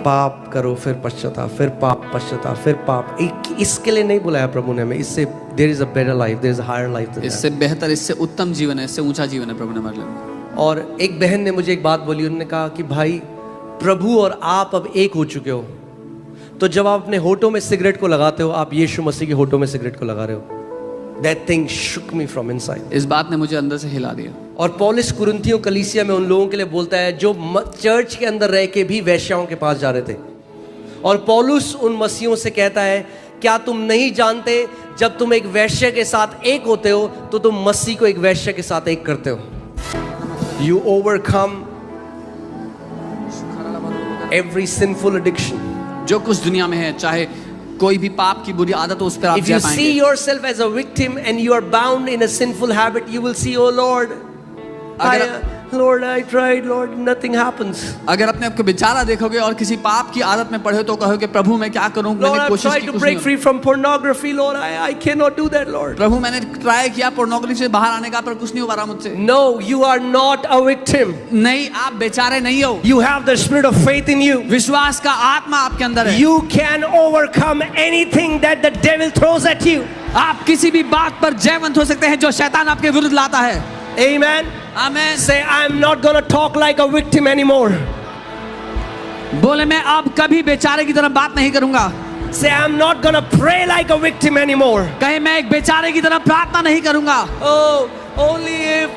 पाप करो, फिर पश्चाताप, फिर पाप, पश्चाताप, फिर पाप। इसके लिए नहीं बुलाया प्रभु ने हमें। इससे there is a better life, there is a higher life. इससे बेहतर, इससे उत्तम जीवन है, इससे ऊंचा जीवन है प्रभु ने हमारे लिए। और एक बहन ने मुझे एक बात बोली, उन्होंने कहा कि भाई प्रभु और आप अब एक हो चुके हो, तो जब आप अपने होठों में सिगरेट को लगाते हो, आप यीशु मसीह के होठों में सिगरेट को लगा रहे हो। That thing shook me from inside. इस बात ने मुझे अंदर से हिला दिया। और पौलुस कुरिन्थियों कलीसिया में उन लोगों के लिए बोलता है जो चर्च के अंदर रह के भी वेश्याओं के पास जा रहे थे। और पौलुस उन मसीहों से कहता है, क्या तुम नहीं जानते जब तुम एक वैश्य के साथ एक होते हो तो तुम मसीह को एक वैश्य के साथ एक करते हो। You overcome every sinful addiction. जो कुछ दुनिया में है, चाहे कोई भी पाप की बुरी आदत हो, उस पर आप If you see yourself as a victim and you are bound in a sinful habit, you will see, oh Lord, Lord, I tried, Lord, nothing happens. अगर अपने आप को बेचारा देखोगे और किसी पाप की आदत में पड़े तो कहोगे प्रभु मैं क्या करूं, Lord, मैंने I've कोशिश tried की, to कुछ break नहीं free from pornography, Lord, I cannot do that, Lord. प्रभु मैंने ट्राई किया पोर्नोग्राफी से बाहर आने का, पर कुछ नहीं हो पा रहा मुझसे। No, you are not a victim. नहीं, आप बेचारे नहीं हो। You have the spirit of faith in you. विश्वास का आत्मा आपके अंदर है। You can overcome anything that the devil throws at you. आप किसी भी बात पर जयवंत हो सकते हैं जो शैतान आपके विरुद्ध लाता है। Amen. आमीन। Say, I'm not going to talk like a victim anymore. बोले मैं अब कभी बेचारे की तरह बात नहीं करूंगा। Say, I'm not going to pray like a victim anymore. कहे मैं एक बेचारे की तरह प्रार्थना नहीं करूंगा। Oh, only if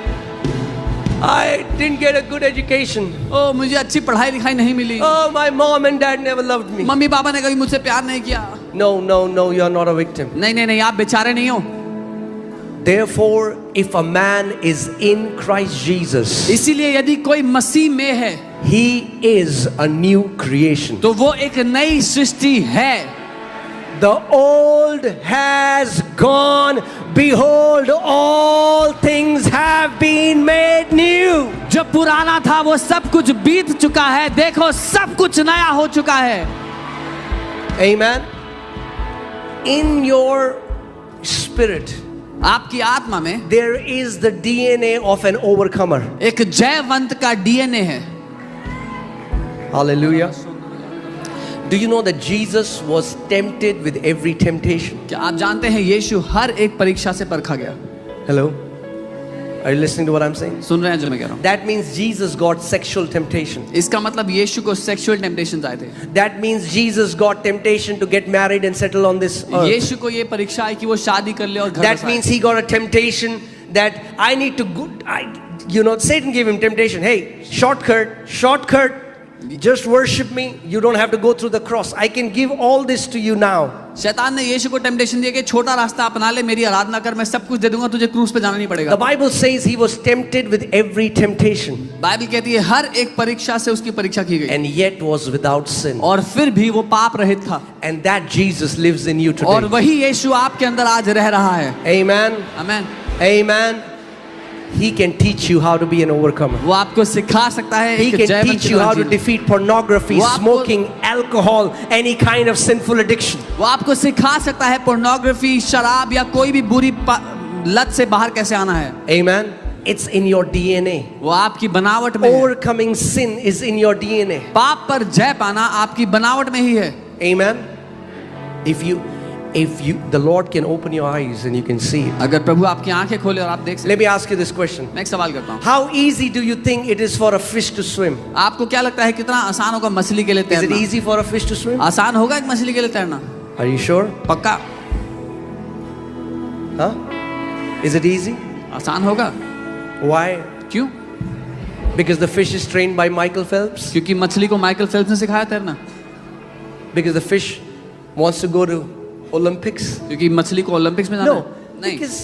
I didn't get a good education. ओ मुझे अच्छी पढ़ाई लिखाई नहीं मिली। Oh, my mom and dad never loved me. Mummy papa ने कभी मुझसे प्यार नहीं किया। No, no, no, you're not a victim. नहीं नहीं नहीं, आप बेचारे नहीं हो। Therefore, if a man is in Christ Jesus, इसीलिए यदि कोई मसीह में है, he is a new creation. तो वो एक नई सृष्टि है। The old has gone, behold, all things have been made new. जो पुराना था वो सब कुछ बीत चुका है, देखो सब कुछ नया हो चुका है। Amen. In your spirit, आपकी आत्मा में there is the DNA of an overcomer. एक जयवंत का डीएनए है। Hallelujah. Do you know that Jesus was tempted with every temptation? क्या आप जानते हैं यीशु हर एक परीक्षा से परखा गया? Hello? Are you listening to what I'm saying? सुन रहे हैं जो मैं कह रहा हूँ? That means Jesus got sexual temptation. इसका मतलब यीशु को सेक्सुअल टेम्पटेशंस आए थे। That means Jesus got temptation to get married and settle on this earth. यीशु को ये परीक्षा आई कि वो शादी कर ले और घर That बसाए। means he got a temptation that I need to go. Satan gave him temptation. Hey, shortcut. Just worship me. You don't have to go through the cross. I can give all this to you now. शैतान ने यीशु को temptation दिया कि छोटा रास्ता अपना ले, मेरी आराधना कर, मैं सब कुछ दे दूंगा, तुझे क्रूस पे जाना नहीं पड़ेगा। The Bible says he was tempted with every temptation. Bible कहती है हर एक परीक्षा से उसकी परीक्षा की गई। And yet was without sin. और फिर भी वो पाप रहित था। And that Jesus lives in you और today. वही यीशु आपके अंदर आज रह रहा है। Amen. आमीन। Amen. He can teach you how to be an overcomer. वो आपको सिखा सकता है He एक can Jaywant teach you how to जीवन। defeat pornography, वो आपको- smoking, alcohol, any kind of sinful addiction. वो आपको सिखा सकता है पोर्नोग्राफी, शराब या कोई भी बुरी लत से बाहर कैसे आना है। Amen. It's in your DNA. वो आपकी बनावट में है। Overcoming sin is in your DNA. पाप पर जय पाना आपकी बनावट में ही है। Amen. If you, the Lord can open your eyes and you can see it. अगर प्रभु आपकी आंखें खोले और आप देख सकें। Let me ask you this question. मैं एक सवाल करता हूँ। How easy do you think it is for a fish to swim? आपको क्या लगता है कितना आसान होगा मछली के लिए Is it तैरना? easy for a fish to swim? आसान होगा एक मछली के लिए तैरना? Are you sure? पक्का? Huh? Is it easy? आसान होगा? Why? क्यों? Because the fish is trained by Michael Phelps? क्योंकि मछली को माइकल फेल्प्स ने सिखाया तैरना? Because the fish wants to go to Olympics? क्योंकि मछली को ओलंपिक्स में जाना No, है? नहीं, because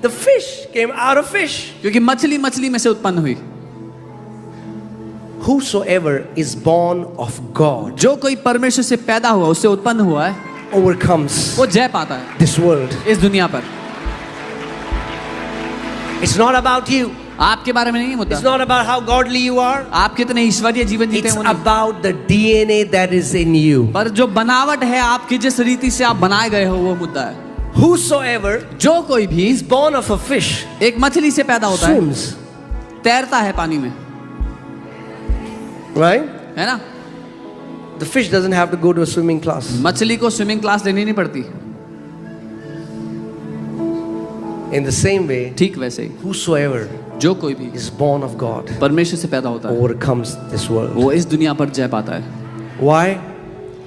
the fish came out of fish. क्योंकि मछली मछली में से उत्पन्न हुई। Whosoever is born of God जो कोई परमेश्वर से पैदा हुआ, उससे उत्पन्न हुआ है, overcomes वो जय पाता है this world. इस दुनिया पर। It's not about you. आपके बारे में नहीं है It's मुद्दा। not about how godly you are. आप कितने ईश्वरीय जीवन जीते It's हैं वो नहीं। about the DNA that is in you. पर जो बनावट है आपकी, जिस रीति से आप बनाए गए हो, वो मुद्दा है। Whosoever जो कोई भी is born of a fish एक मछली से पैदा होता है, swims, तैरता है पानी में, right? है ना? The fish doesn't have to go to a swimming class. मछली को स्विमिंग क्लास लेनी नहीं पड़ती। In the same way, ठीक वैसे ही whosoever जो कोई भी is born of God परमेश्वर से पैदा होता है overcomes this world. वो इस दुनिया पर जय पाता है। Why?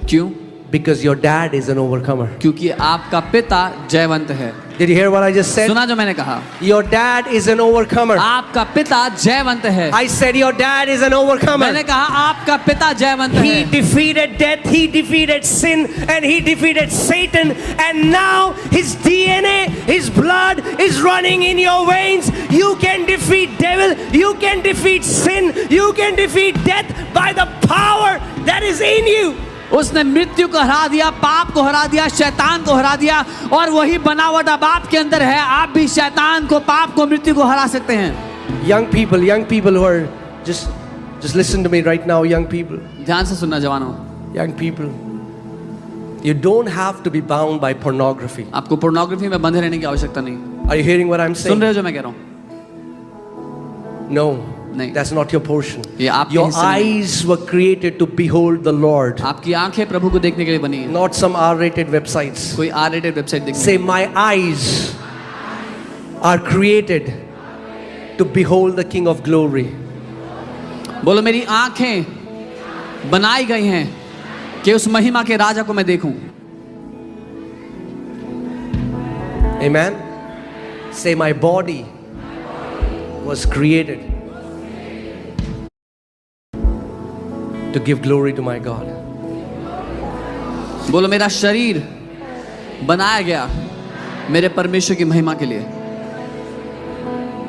क्यों? Because your dad is an overcomer. क्योंकि आपका पिता जयवंत है। Did you hear what I just said? सुना जो मैंने कहा? Your dad is an overcomer. आपका पिता जयवंत है। I said your dad is an overcomer. मैंने कहा आपका पिता जयवंत He है। defeated death, he defeated sin, and he defeated Satan. And now his DNA, his blood is running in your veins. You can defeat devil, you can defeat sin, you can defeat death by the power that is in you. उसने मृत्यु को हरा दिया, पाप को हरा दिया, शैतान को हरा दिया, और वही बनावट अब आपके अंदर है। आप भी शैतान को, पाप को, मृत्यु को हरा सकते हैं। Young people who are just listen to me right now, young people. ध्यान से सुनना जवानों। Young people, you don't have to be bound by pornography. आपको पोर्नोग्राफी में बंधे रहने की आवश्यकता नहीं। Are you hearing what I'm soon saying? रहे हो जो मैं कह रहा हूँ? No, नहीं। that's not your portion. ये आपके Your हिस्से नहीं। eyes were created to behold the Lord, आपकी आंखें प्रभु को देखने के लिए बनी है। not some R-rated websites. कोई R-rated वेबसाइट देखने। Say, my eyes are created to behold the King of Glory. बोलो मेरी आंखें बनाई गई हैं कि उस महिमा के राजा को मैं देखूं। Amen. Say, my body was created to give glory to my God. बोलो मेरा शरीर बनाया गया मेरे परमेश्वर की महिमा के लिए।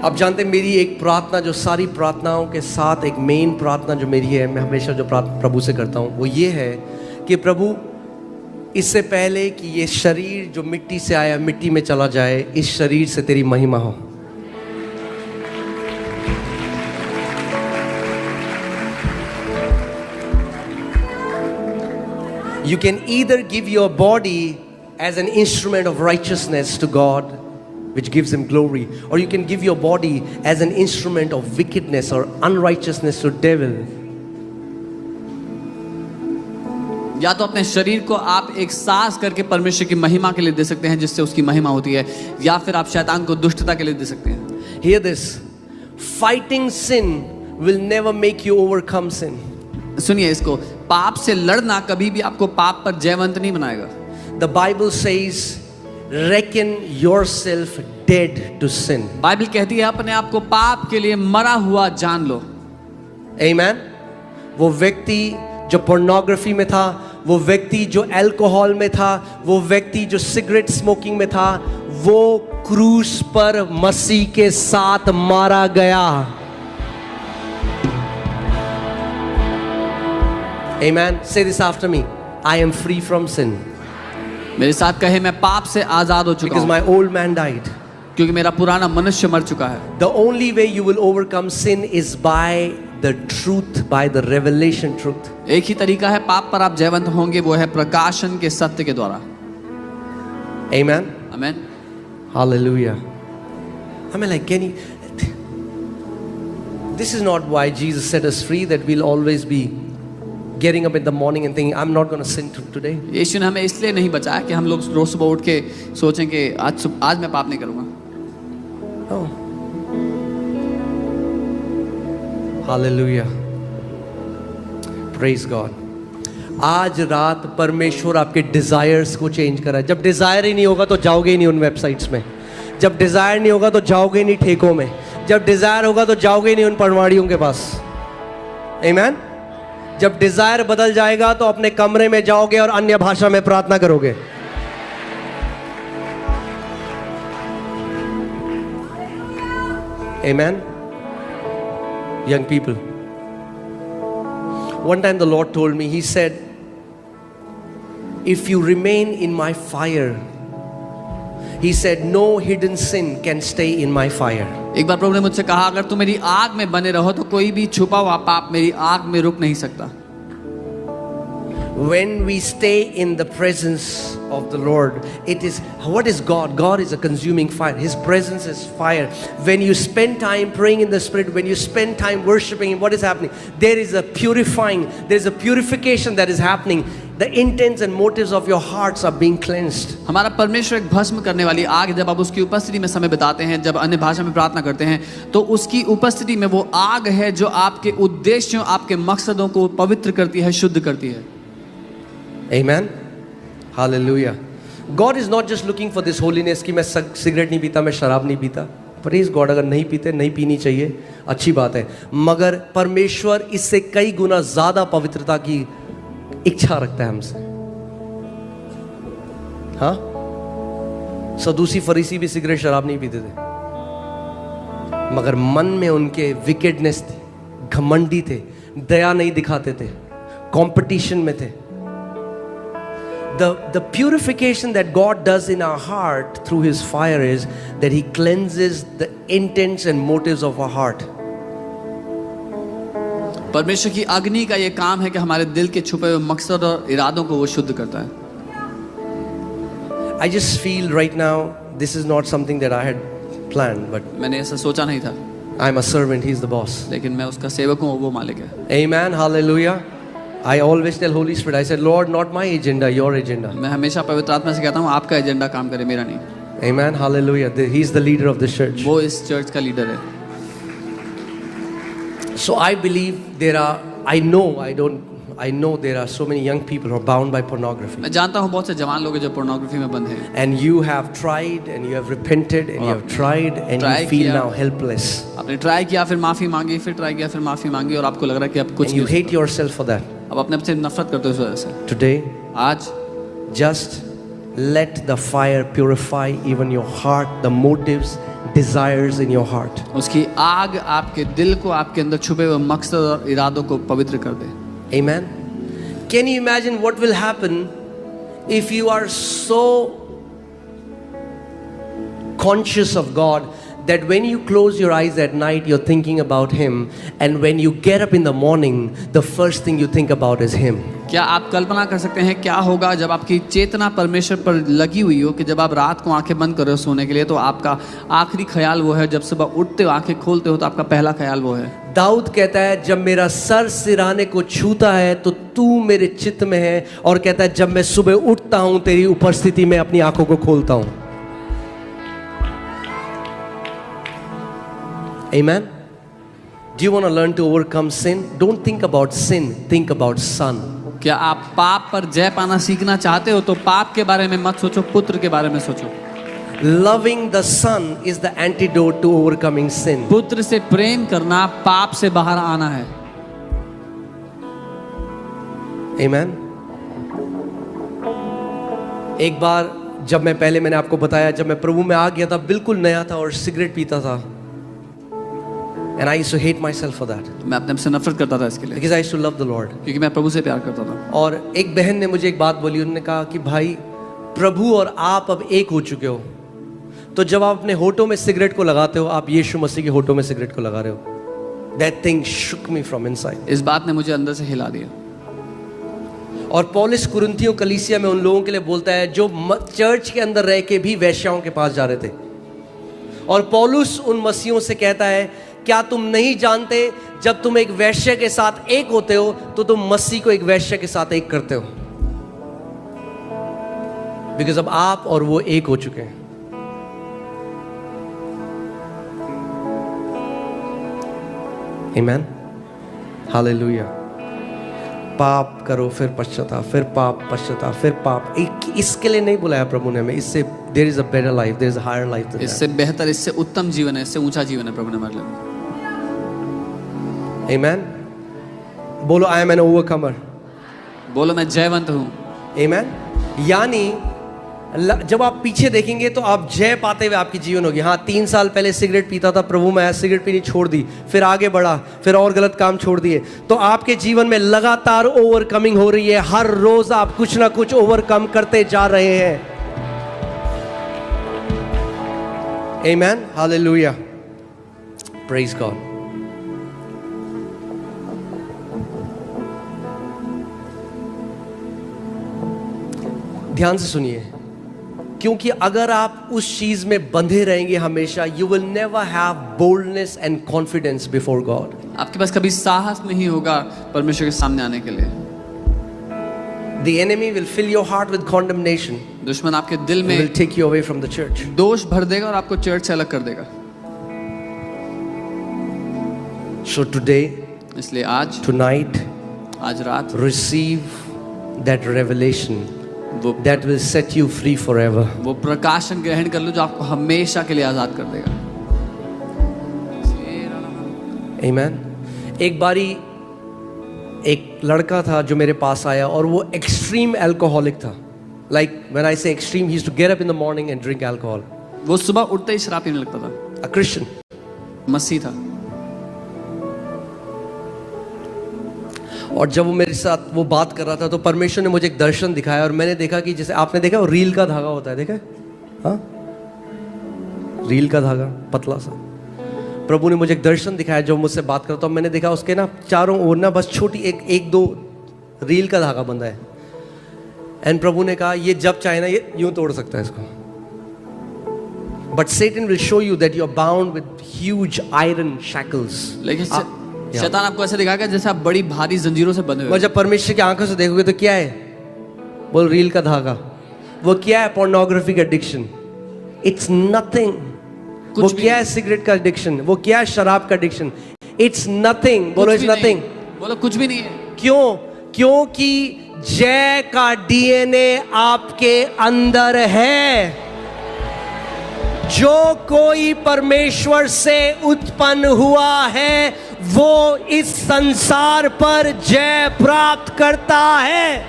आप जानते हैं मेरी एक प्रार्थना, जो सारी प्रार्थनाओं के साथ एक मेन प्रार्थना जो मेरी है, मैं हमेशा जो प्रभु से करता हूँ वो ये है कि प्रभु, इससे पहले कि ये शरीर जो मिट्टी से आया मिट्टी में चला जाए, इस शरीर से तेरी महिमा हो। You can either give your body as an instrument of righteousness to God, which gives Him glory, or you can give your body as an instrument of wickedness or unrighteousness to devil. या तो अपने शरीर को आप एक सास करके परमेश्वर की महिमा के लिए दे सकते हैं जिससे उसकी महिमा होती है, या फिर आप शैतान को दुष्टता के लिए दे सकते हैं। Hear this. Fighting sin will never make you overcome sin. सुनिए इसको, पाप से लड़ना कभी भी आपको पाप पर जयवंत नहीं बनाएगा। The Bible says, reckon yourself dead to sin. Bible कहती है अपने आप को पाप के लिए मरा हुआ जान लो। Amen. वो व्यक्ति जो पोर्नोग्राफी में था, वो व्यक्ति जो अल्कोहल में था, वो व्यक्ति जो सिगरेट स्मोकिंग में था, वो क्रूस पर मसीह के साथ मारा गया। Amen. Say this after me. I am free from sin. मेरे साथ कहे, मैं पाप से आजाद हो चुका Because हूँ my old man died. क्योंकि मेरा पुराना मनुष्य मर चुका है। The only way you will overcome sin is by the truth, by the revelation truth. एक ही तरीका है पाप पर आप जयवंत होंगे, वो है प्रकाशन के सत्य के द्वारा। Amen. Amen. Hallelujah. I mean, like, can you? This is not why Jesus set us free, that we'll always be getting up in the morning and thinking, I'm not going to sin today. यीशु ने हमें इसलिए नहीं बचाया कि हम लोग रोज सुबह उठ के सोचें कि आज मैं पाप नहीं करूंगा। Oh. Hallelujah. Praise God. आज रात परमेश्वर आपके डिजायर्स को चेंज करा है। जब डिजायर ही नहीं होगा तो जाओगे ही नहीं उन वेबसाइट्स में। जब डिजायर नहीं होगा तो जाओगे ही नहीं ठेकों में। जब डिजायर होगा तो जाओगे ही नहीं उन पनवाड़ियों के पास। Amen. जब डिजायर बदल जाएगा तो अपने कमरे में जाओगे और अन्य भाषा में प्रार्थना करोगे। Amen. Young people, one time the Lord told me, He said, if you remain in my fire, He said, no hidden sin can stay in my fire. एक बार प्रभु ने मुझसे कहा, अगर तुम मेरी आग में बने रहो तो कोई भी छुपा हुआ पाप मेरी आग में रुक नहीं सकता। When we stay in the presence of the Lord, it is, what is God? God is a consuming fire. His presence is fire. When you spend time praying in the Spirit, when you spend time worshiping Him, what is happening? There is a purifying, there is a purification that is happening. The intents and motives of your hearts are being cleansed. हमारा परमेश्वर एक भस्म करने वाली आग है। जब आप उसकी उपस्थिति में समय बिताते हैं, जब अन्य भाषा में प्रार्थना करते हैं, तो उसकी उपस्थिति में वो आग है जो आपके उद्देश्यों, आपके मकसदों को पवित्र करती है, शुद्ध करती है। Amen. Hallelujah. God is not just looking for this holiness कि मैं सिगरेट नहीं पीता, मैं शराब नहीं पीता। प्रेज गॉड, अगर नहीं पीते, नहीं पीनी चाहिए, अच्छी बात है, मगर परमेश्वर इससे कई गुना ज्यादा पवित्रता की इच्छा रखता है हमसे। हाँ, सदूसी फरीसी भी सिगरेट शराब नहीं पीते थे, मगर मन में उनके विकेडनेस थी, घमंडी थे, दया नहीं दिखाते थे, कंपटीशन में थे। The purification that God does in our heart through His fire is that He cleanses the intents and motives of our heart. परमेश्वर की अग्नि का ये काम है कि हमारे दिल के छुपे हुए मकसद और इरादों को वो शुद्ध करता है। I just feel right now this is not something that I had planned, but मैंने ऐसा सोचा नहीं था, I'm a servant, He's the boss. लेकिन मैं उसका सेवक हूँ, वो मालिक है। Amen, hallelujah. I always tell Holy Spirit, I said, Lord, not my agenda, your agenda. मैं हमेशा पवित्र आत्मा से कहता हूँ, आपका एजेंडा काम करे, मेरा नहीं। Amen, hallelujah. He's the leader of this church. वो इस चर्च का लीडर है। So I believe there are, I know there are so many young people who are bound by pornography. मैं जानता हूँ बहुत से जवान लोग हैं जो पोर्नोग्राफी में बंद हैं। And you have tried and you have repented and you have tried and you feel now helpless. आपने ट्राई किया, फिर माफी मांगी, फिर ट्राई किया, फिर माफी मांगी, और आपको लग रहा है कि अब कुछ And you hate yourself for that. अब अपने आप से नफरत करते हो इस वजह से। Today, आज just let the fire purify even your heart, the motives, desires in your heart. उसकी आग आपके दिल को, आपके अंदर छुपे हुए मकसद और इरादों को पवित्र कर दे। Amen. Can you imagine what will happen if you are so conscious of God that when you close your eyes at night, you're thinking about Him, and when you get up in the morning, the first thing you think about is Him? क्या आप कल्पना कर सकते हैं क्या होगा जब आपकी चेतना परमेश्वर पर लगी हुई हो, कि जब आप रात को आंखें बंद कर रहे हो सोने के लिए, तो आपका आखिरी ख्याल वो है, जब सुबह उठते हो आंखें खोलते हो तो आपका पहला ख्याल वो है। दाऊद कहता है, जब मेरा सर सिराने को छूता है तो तू मेरे चित्त में है, और कहता है जब मैं सुबह उठता हूं तेरी उपस्थिति में अपनी आंखों को खोलता हूं। Amen. Do you want to learn to overcome sin? Don't think about sin, think about Son. क्या आप पाप पर जय पाना सीखना चाहते हो तो पाप के बारे में मत सोचो, पुत्र के बारे में सोचो। Loving the Son is the antidote to overcoming sin. पुत्र से प्रेम करना पाप से बाहर आना है। Amen. एक बार जब मैंने आपको बताया, जब मैं प्रभु में आ गया था, बिल्कुल नया था और सिगरेट पीता था, and I used to hate myself for that. मैं अपने आप से नफरत करता था इसके लिए, Because I used to love the Lord. क्योंकि मैं प्रभु से प्यार करता था। और एक बहन ने मुझे एक बात बोली, उन्होंने कहा कि भाई, प्रभु और आप अब एक हो चुके हो, तो जब आप अपने होठों में सिगरेट को लगाते हो, आप यीशु मसीह के होठों में सिगरेट को लगा रहे हो। That thing shook me from inside. इस बात ने मुझे अंदर से हिला दिया। और पौलुस कुरिन्थियों कलीसिया में उन लोगों के लिए बोलता है जो चर्च के अंदर रह के भी वेश्याओं के पास जा रहे थे, और पौलुस उन मसीहों से कहता है, क्या तुम नहीं जानते जब तुम एक वैश्य के साथ एक होते हो तो तुम मसीह को एक वैश्य के साथ एक करते हो? बिकॉज़ अब आप और वो एक हो चुके हैं। आमीन, हालेलुया। पाप करो, फिर पश्चाताप, फिर पाप, पश्चाताप, फिर पाप। इसके लिए नहीं बुलाया प्रभु ने हमें, इससे there is a better life, there is a higher life. इससे बेहतर, इससे उत्तम जीवन है, इससे ऊंचा जीवन है प्रभु ने हमारे लिए। आमीन। बोलो, आई एम एन ओवरकमर। बोलो, मैं जयवंत हूँ। आमीन। यानी जब आप पीछे देखेंगे तो आप जय पाते हुए आपकी जीवन होगी। हाँ, 3 साल पहले सिगरेट पीता था, प्रभु मैं सिगरेट पीनी छोड़ दी, फिर आगे बढ़ा, फिर और गलत काम छोड़ दिए, तो आपके जीवन में लगातार ओवरकमिंग हो रही है। हर रोज आप कुछ ना कुछ ओवरकम करते जा रहे हैं। आमीन, हालेलुया, प्रेज गॉड। ध्यान से सुनिए, क्योंकि अगर आप उस चीज में बंधे रहेंगे हमेशा, you will never have boldness and confidence before God. आपके पास कभी साहस नहीं होगा परमेश्वर के सामने आने के लिए। The enemy will fill your heart with condemnation. दुश्मन आपके दिल He will में take you away from the church. दोष भर देगा और आपको चर्च से अलग कर देगा। So today, इसलिए आज, tonight, आज रात receive that revelation वो that will set you free forever. वो प्रकाशन ग्रहण कर लो जो आपको हमेशा के लिए आजाद कर देगा। Amen. एक बारी एक लड़का था जो मेरे पास आया और वो एक्सट्रीम अल्कोहलिक था। Like when I say extreme, he used to get up in the morning and drink alcohol. वो सुबह उठते ही शराब पीने लगता था। A Christian. मसीह था। और जब वो मेरे साथ वो बात कर रहा था तो परमेश्वर ने मुझे एक दर्शन दिखाया और मैंने देखा कि जैसे आपने देखा वो रील का धागा होता है, देखा? हाँ, रील का धागा पतला सा। प्रभु ने मुझे एक दर्शन दिखाया जब मुझसे बात करता, तो मैंने देखा उसके ना चारों ओर ना बस छोटी एक दो रील का धागा बंधा है। एंड प्रभु ने कहा ये जब चाहे ना ये यूं तोड़ सकता है इसको। But Satan will show you that you are bound with huge iron shackles. लेकिन शैतान आपको ऐसे दिखाएगा जैसे आप बड़ी भारी जंजीरों से बंधे और हुए। जब परमेश्वर की आंखों से देखोगे तो क्या है? बोल, रील का धागा। वो क्या है? पोर्नोग्राफी का एडिक्शन। It's nothing. वो क्या है? सिगरेट का एडिक्शन। वो क्या है? शराब का एडिक्शन। It's nothing. बोलो, इट्स नथिंग। बोलो कुछ भी नहीं है। क्यों? क्योंकि जय का डीएनए आपके अंदर है। जो कोई परमेश्वर से उत्पन्न हुआ है वो इस संसार पर जय प्राप्त करता है।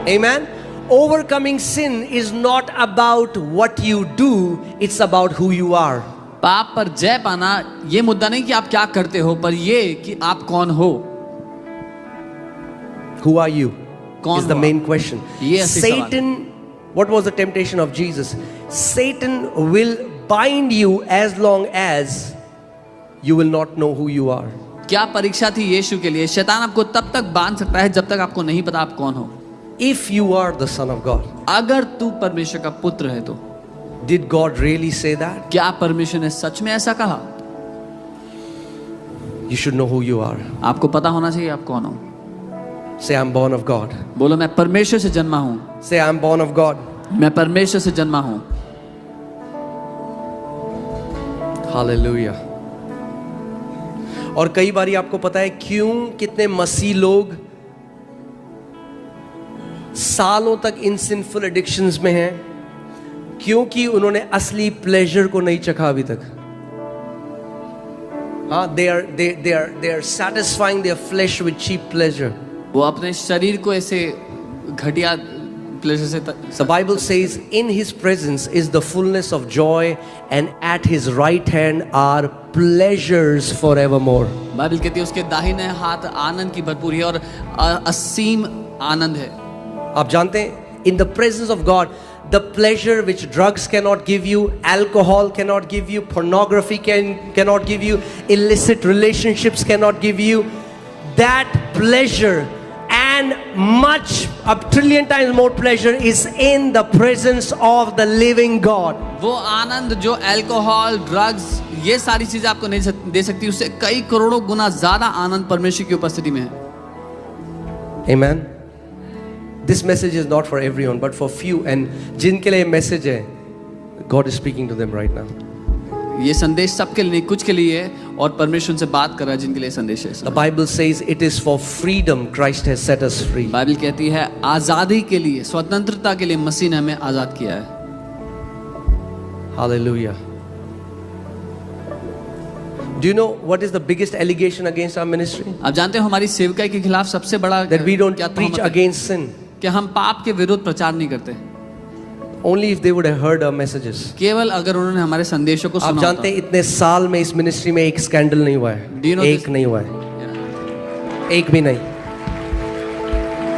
Amen. Overcoming sin is not about what you do, it's about who you are. पाप पर जय पाना ये मुद्दा नहीं कि आप क्या करते हो, पर ये कि आप कौन हो। Who are you? कौन is the हो main आप? question. ये असली सवाल है। Satan, what was the temptation of Jesus? Satan will bind you as long as you will not know who you are. क्या परीक्षा थी यीशु के लिए? शैतान आपको तब तक बांध सकता है जब तक आपको नहीं पता आप कौन हो। If you are the son of God. अगर तू परमेश्वर का पुत्र है तो। Did God really say that? क्या परमेश्वर ने सच में ऐसा कहा? You should know who you are. आपको पता होना चाहिए आप कौन हो। Say, I'm born of God. बोलो मैं परमेश्वर से जन्मा हूं। Say, I'm born of God. मैं परमेश्वर से जन्मा हूं। Hallelujah. और कई बारी आपको पता है क्यों कितने मसीह लोग सालों तक इन सिंफुल एडिक्शंस में हैं? क्योंकि उन्होंने असली प्लेजर को नहीं चखा अभी तक। हाँ, they are satisfying their flesh with cheap pleasure. वो अपने शरीर को ऐसे घटिया प्लेजर से The Bible says, in His presence is the fullness of joy, and at His right hand are pleasures forevermore. Bible कहती है उसके दाहिने हाथ आनंद की भरपूरी है और असीम आनंद है। आप जानते हैं, in the presence of God, the pleasure which drugs cannot give you, alcohol cannot give you, pornography cannot give you, illicit relationships cannot give you, that pleasure and much, a trillion times more pleasure is in the presence of the living God. वो आनंद जो alcohol, drugs, ये सारी चीजें आपको नहीं दे सकती, उससे कई करोड़ों गुना ज्यादा आनंद परमेश्वर की उपस्थिति में है। Amen. This message is not for everyone, but for few. And जिनके लिए मैसेज है, God is speaking to them right now. ये संदेश सबके लिए नहीं, कुछ के लिए है और परमेश्वर से बात कर रहा है जिनके लिए संदेश है। The Bible says it is for freedom Christ has set us free. Bible कहती है आजादी के लिए, स्वतंत्रता के लिए मसीह ने हमें आजाद किया है। Hallelujah. Do you know what is the biggest allegation against our ministry? आप जानते हो हमारी सेवकाई के खिलाफ सबसे बड़ा That we don't क्या preach तोहमत है? against sin. कि हम पाप के विरुद्ध प्रचार नहीं करते। Only if they would have heard our messages. केवल अगर उन्होंने हमारे संदेशों को आप सुना जानते हैं इतने साल में इस मिनिस्ट्री में एक स्कैंडल नहीं हुआ है। Do you know एक this? नहीं हुआ है, एक भी नहीं।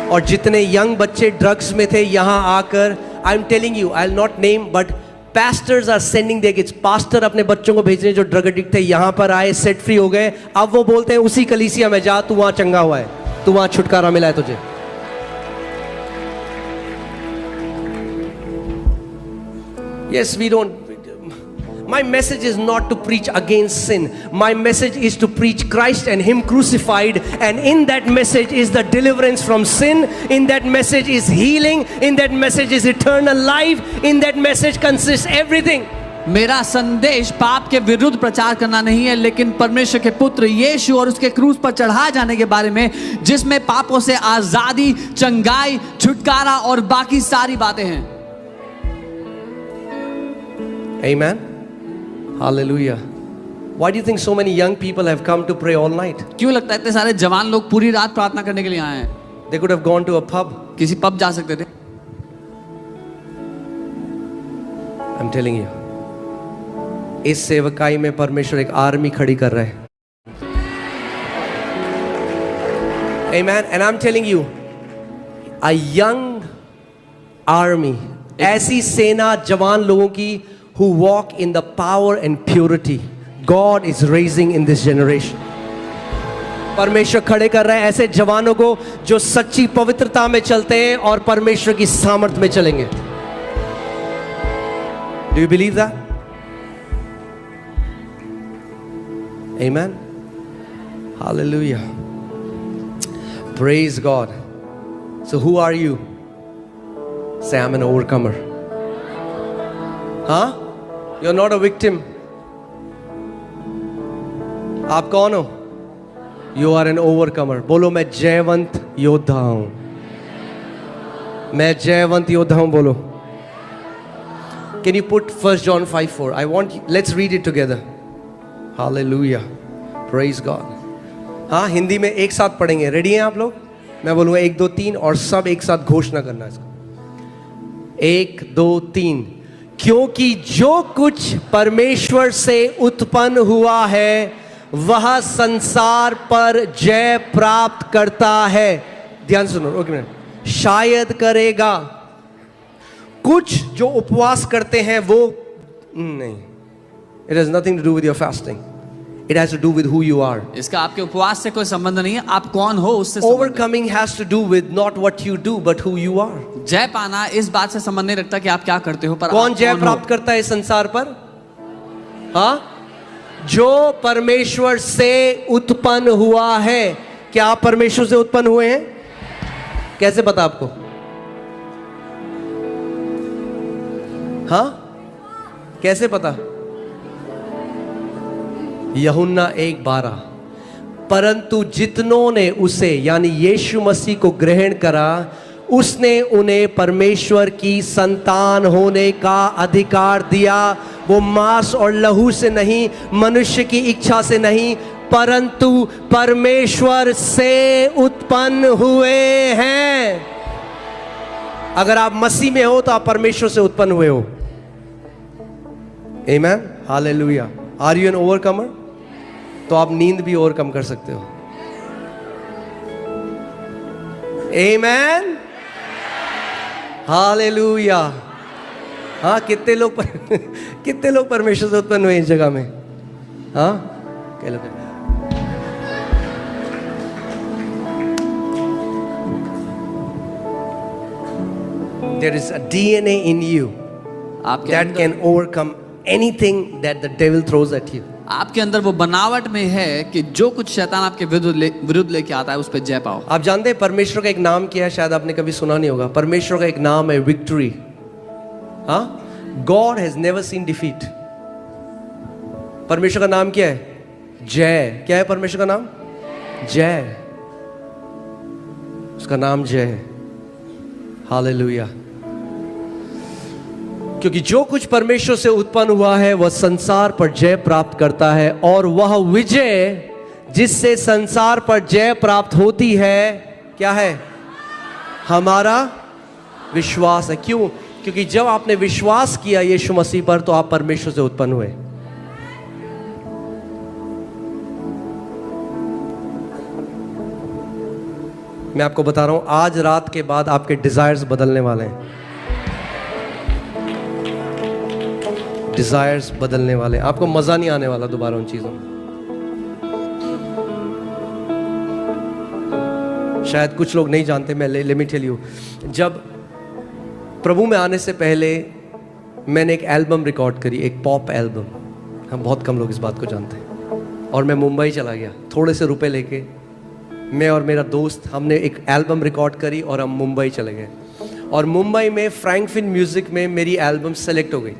और जितने यंग बच्चे ड्रग्स में थे यहाँ आकर, I am telling you, I will not name, but pastors are sending their kids. Pastor अपने बच्चों को भेज रहे हैं जो ड्रग एडिक्ट थे, यहाँ पर आए, सेट फ्री हो गए। अब वो बोलते हैं उसी कलीसिया में जा, तू वहाँ चंगा हुआ है, तू वहाँ छुटकारा मिला है तुझे। Yes, we don't. My message is not to preach against sin. My message is to preach Christ and Him crucified. And in that message is the deliverance from sin. In that message is healing. In that message is eternal life. In that message consists everything. मेरा संदेश पाप के विरुद्ध प्रचार करना नहीं है, लेकिन परमेश्वर के पुत्र यीशु और उसके क्रूस पर चढ़ाए जाने के बारे में, जिसमें पापों से आजादी, चंगाई, छुटकारा और बाकी सारी बातें हैं। Amen. Hallelujah. Why do you think so many young people have come to pray all night? क्यों लगता है इतने सारे जवान लोग पूरी रात प्रार्थना करने के लिए आए हैं? They could have gone to a pub. किसी पब जा सकते थे। I'm telling you. इस सेवकाई में परमेश्वर एक आर्मी खड़ी कर रहा है। Amen. And I'm telling you, a young army, ऐसी सेना जवान लोगों की who walk in the power and purity, God is raising in this generation. परमेश्वर खड़े कर रहा है ऐसे जवानों को जो सच्ची पवित्रता में चलते हैं और परमेश्वर की सामर्थ में चलेंगे। Do you believe that? Amen. Hallelujah. Praise God. So who are you? Say, I'm an overcomer. Huh? You're not a victim. आप कौन हो? You are an overcomer. बोलो मैं जयवंत योद्धा हूं। मैं जयवंत योद्धा हूं बोलो। Can you put 1 John 5:4? I want you, let's read it together. Hallelujah. Praise God. हाँ, हिंदी में एक साथ पढ़ेंगे। रेडी हैं आप लोग? मैं बोलूँगा 1 2 3 और सब एक साथ घोषणा करना इसको। 1 2 3। क्योंकि जो कुछ परमेश्वर से उत्पन्न हुआ है वह संसार पर जय प्राप्त करता है। ध्यान सुनो, ओके मिनट। शायद करेगा। कुछ जो उपवास करते हैं वो नहीं। It has nothing to do with your fasting. It has to do with who you are. इसका आपके उपवास से कोई संबंध नहीं है, आप कौन हो उससे संबंध है। Overcoming has to do with not what you do but who you are. जय पाना इस बात से संबंध नहीं रखता कि आप क्या करते हो, पर कौन आप जय कौन प्राप्त हो। करता है इस संसार पर? हाँ, जो परमेश्वर से उत्पन्न हुआ है। क्या आप परमेश्वर से उत्पन्न हुए हैं? कैसे पता आपको? हाँ, कैसे पता? यूहन्ना 1:12। परंतु जितनों ने उसे यानी यीशु मसीह को ग्रहण करा उसने उन्हें परमेश्वर की संतान होने का अधिकार दिया। वो मांस और लहू से नहीं, मनुष्य की इच्छा से नहीं, परंतु परमेश्वर से उत्पन्न हुए हैं। अगर आप मसीह में हो तो आप परमेश्वर से उत्पन्न हुए हो। Amen, hallelujah. Are you an overcomer? तो आप नींद भी ओवरकम कर सकते हो। Amen, hallelujah. हाँ, कितने लोग परमेश्वर से उत्पन्न हुए इस जगह में? हाँ, कह लो। There is a DNA in you that can overcome anything that the devil throws at you. आपके अंदर वो बनावट में है कि जो कुछ शैतान आपके विरुद्ध लेके आता है उस पर जय पाओ। आप जानते हैं परमेश्वर का एक नाम क्या है? शायद आपने कभी सुना नहीं होगा। परमेश्वर का एक नाम है विक्ट्री। हाँ, God has never seen defeat. परमेश्वर का नाम क्या है? जय। क्या है परमेश्वर का नाम? जय। उसका नाम जय है। हालेलुया। क्योंकि जो कुछ परमेश्वर से उत्पन्न हुआ है वह संसार पर जय प्राप्त करता है, और वह विजय जिससे संसार पर जय प्राप्त होती है क्या है? हमारा विश्वास है। क्यों? क्योंकि जब आपने विश्वास किया यीशु मसीह पर तो आप परमेश्वर से उत्पन्न हुए। मैं आपको बता रहा हूं, आज रात के बाद आपके डिजायर्स बदलने वाले हैं। डिजायर्स बदलने वाले, आपको मजा नहीं आने वाला दोबारा उन चीजों में। शायद कुछ लोग नहीं जानते, मैं लेट मी टेल यू, जब प्रभु में आने से पहले मैंने एक एल्बम रिकॉर्ड करी, एक पॉप एल्बम। हम बहुत कम लोग इस बात को जानते हैं। और मैं मुंबई चला गया थोड़े से रुपए लेके, मैं और मेरा दोस्त, हमने एक एल्बम रिकॉर्ड करी और हम मुंबई चले गए। और मुंबई में फ्रैंक फिन म्यूज़िक में मेरी एल्बम सेलेक्ट हो गई।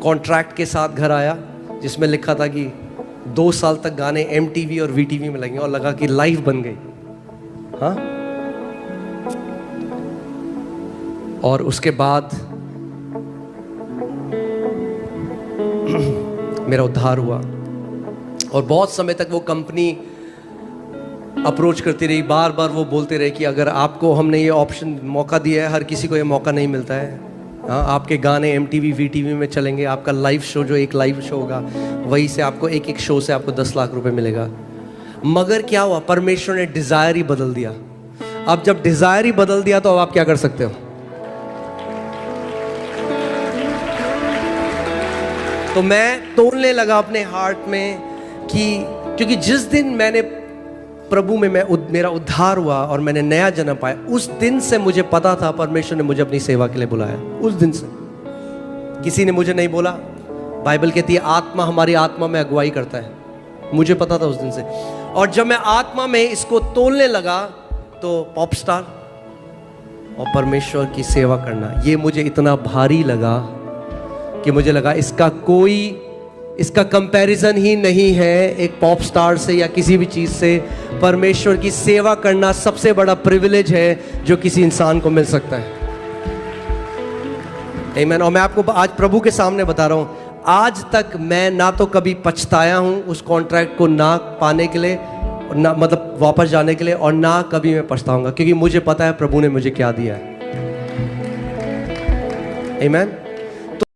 कॉन्ट्रैक्ट के साथ घर आया जिसमें लिखा था कि 2 साल तक गाने MTV और VTV में लगेंगे, और लगा कि लाइव बन गई। हाँ, और उसके बाद मेरा उद्धार हुआ। और बहुत समय तक वो कंपनी अप्रोच करती रही, बार बार वो बोलते रहे कि अगर आपको हमने ये ऑप्शन मौका दिया है, हर किसी को ये मौका नहीं मिलता है। हाँ, आपके गाने MTV VTV में चलेंगे, आपका लाइव शो जो एक लाइव शो होगा वही से आपको एक शो से आपको 10 लाख रुपए मिलेगा। मगर क्या हुआ, परमेश्वर ने डिजायर ही बदल दिया। अब जब डिजायर ही बदल दिया तो अब आप क्या कर सकते हो? तो मैं तोलने लगा अपने हार्ट में कि क्योंकि जिस दिन मैंने प्रभु में मेरा उद्धार हुआ और मैंने नया जन्म पाया, उस दिन से मुझे पता था परमेश्वर ने मुझे अपनी सेवा के लिए बुलाया। उस दिन से किसी ने मुझे नहीं बोला। बाइबल कहती है आत्मा हमारी आत्मा में अगुवाई करता है। मुझे पता था उस दिन से। और जब मैं आत्मा में इसको तोलने लगा तो पॉप स्टार और परमेश्वर की सेवा करना, ये मुझे इतना भारी लगा कि मुझे लगा इसका कंपैरिजन ही नहीं है एक पॉप स्टार से या किसी भी चीज़ से। परमेश्वर की सेवा करना सबसे बड़ा प्रिविलेज है जो किसी इंसान को मिल सकता है। आमीन। और मैं आपको आज प्रभु के सामने बता रहा हूँ, आज तक मैं ना तो कभी पछताया हूँ उस कॉन्ट्रैक्ट को ना पाने के लिए, ना मतलब वापस जाने के लिए, और ना कभी मैं पछताऊंगा, क्योंकि मुझे पता है प्रभु ने मुझे क्या दिया है। आमीन।